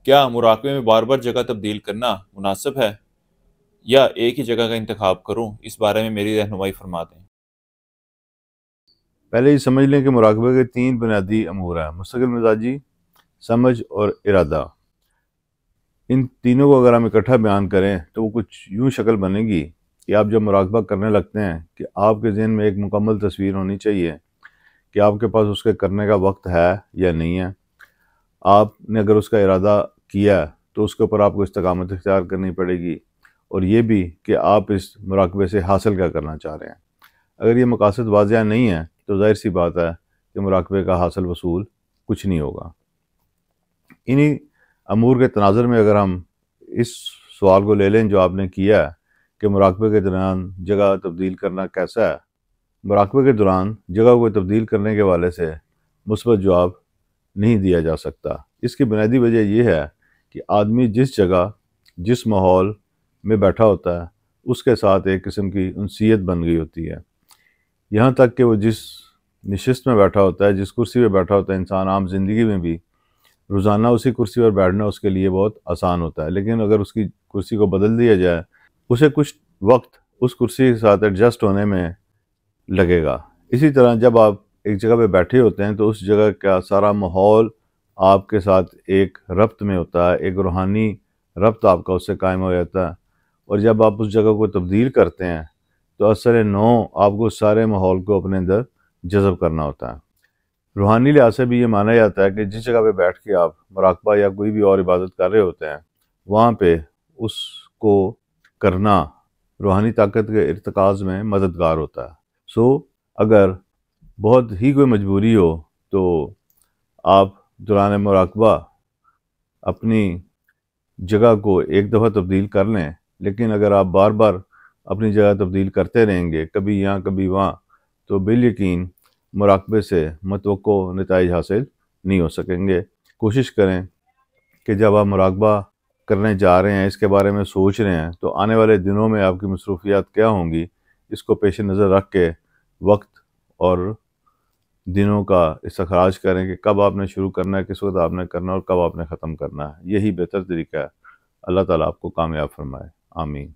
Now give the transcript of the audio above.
کیا مراقبے میں بار بار جگہ تبدیل کرنا مناسب ہے یا ایک ہی جگہ کا انتخاب کروں؟ اس بارے میں میری رہنمائی فرما دیں۔ پہلے یہ سمجھ لیں کہ مراقبے کے 3 بنیادی امور ہیں: مستقل مزاجی، سمجھ اور ارادہ۔ ان تینوں کو اگر ہم اکٹھا بیان کریں تو وہ کچھ یوں شکل بنے گی کہ آپ جب مراقبہ کرنے لگتے ہیں کہ آپ کے ذہن میں ایک مکمل تصویر ہونی چاہیے کہ آپ کے پاس اس کے کرنے کا وقت ہے یا نہیں ہے۔ آپ نے اگر اس کا ارادہ کیا تو اس کے اوپر آپ کو استقامت اختیار کرنی پڑے گی، اور یہ بھی کہ آپ اس مراقبے سے حاصل کیا کرنا چاہ رہے ہیں۔ اگر یہ مقاصد واضح نہیں ہے تو ظاہر سی بات ہے کہ مراقبے کا حاصل وصول کچھ نہیں ہوگا۔ انہی امور کے تناظر میں اگر ہم اس سوال کو لے لیں جو آپ نے کیا ہے کہ مراقبے کے دوران جگہ تبدیل کرنا کیسا ہے، مراقبے کے دوران جگہ کو تبدیل کرنے کے حوالے سے مثبت جواب نہیں دیا جا سکتا۔ اس کی بنیادی وجہ یہ ہے کہ آدمی جس جگہ جس ماحول میں بیٹھا ہوتا ہے اس کے ساتھ ایک قسم کی انسیت بن گئی ہوتی ہے، یہاں تک کہ وہ جس نشست میں بیٹھا ہوتا ہے، جس کرسی پہ بیٹھا ہوتا ہے، انسان عام زندگی میں بھی روزانہ اسی کرسی پر بیٹھنا اس کے لیے بہت آسان ہوتا ہے، لیکن اگر اس کی کرسی کو بدل دیا جائے اسے کچھ وقت اس کرسی کے ساتھ ایڈجسٹ ہونے میں لگے گا۔ اسی طرح جب آپ ایک جگہ پہ بیٹھے ہوتے ہیں تو اس جگہ کا سارا ماحول آپ کے ساتھ ایک ربط میں ہوتا ہے، ایک روحانی ربط آپ کا اس سے قائم ہو جاتا ہے، اور جب آپ اس جگہ کو تبدیل کرتے ہیں تو اثر نو آپ کو سارے ماحول کو اپنے اندر جذب کرنا ہوتا ہے۔ روحانی لحاظ سے بھی یہ مانا جاتا ہے کہ جس جگہ پہ بیٹھ کے آپ مراقبہ یا کوئی بھی اور عبادت کر رہے ہوتے ہیں وہاں پہ اس کو کرنا روحانی طاقت کے ارتکاز میں مددگار ہوتا ہے۔ اگر بہت ہی کوئی مجبوری ہو تو آپ دوران مراقبہ اپنی جگہ کو ایک دفعہ تبدیل کر لیں، لیکن اگر آپ بار بار اپنی جگہ تبدیل کرتے رہیں گے، کبھی یہاں کبھی وہاں، تو بالیقین مراقبے سے متوقع نتائج حاصل نہیں ہو سکیں گے۔ کوشش کریں کہ جب آپ مراقبہ کرنے جا رہے ہیں، اس کے بارے میں سوچ رہے ہیں، تو آنے والے دنوں میں آپ کی مصروفیات کیا ہوں گی اس کو پیش نظر رکھ کے وقت اور دنوں کا استخراج کریں کہ کب آپ نے شروع کرنا ہے، کس وقت آپ نے کرنا ہے اور کب آپ نے ختم کرنا ہے۔ یہی بہتر طریقہ ہے۔ اللہ تعالیٰ آپ کو کامیاب فرمائے۔ آمین۔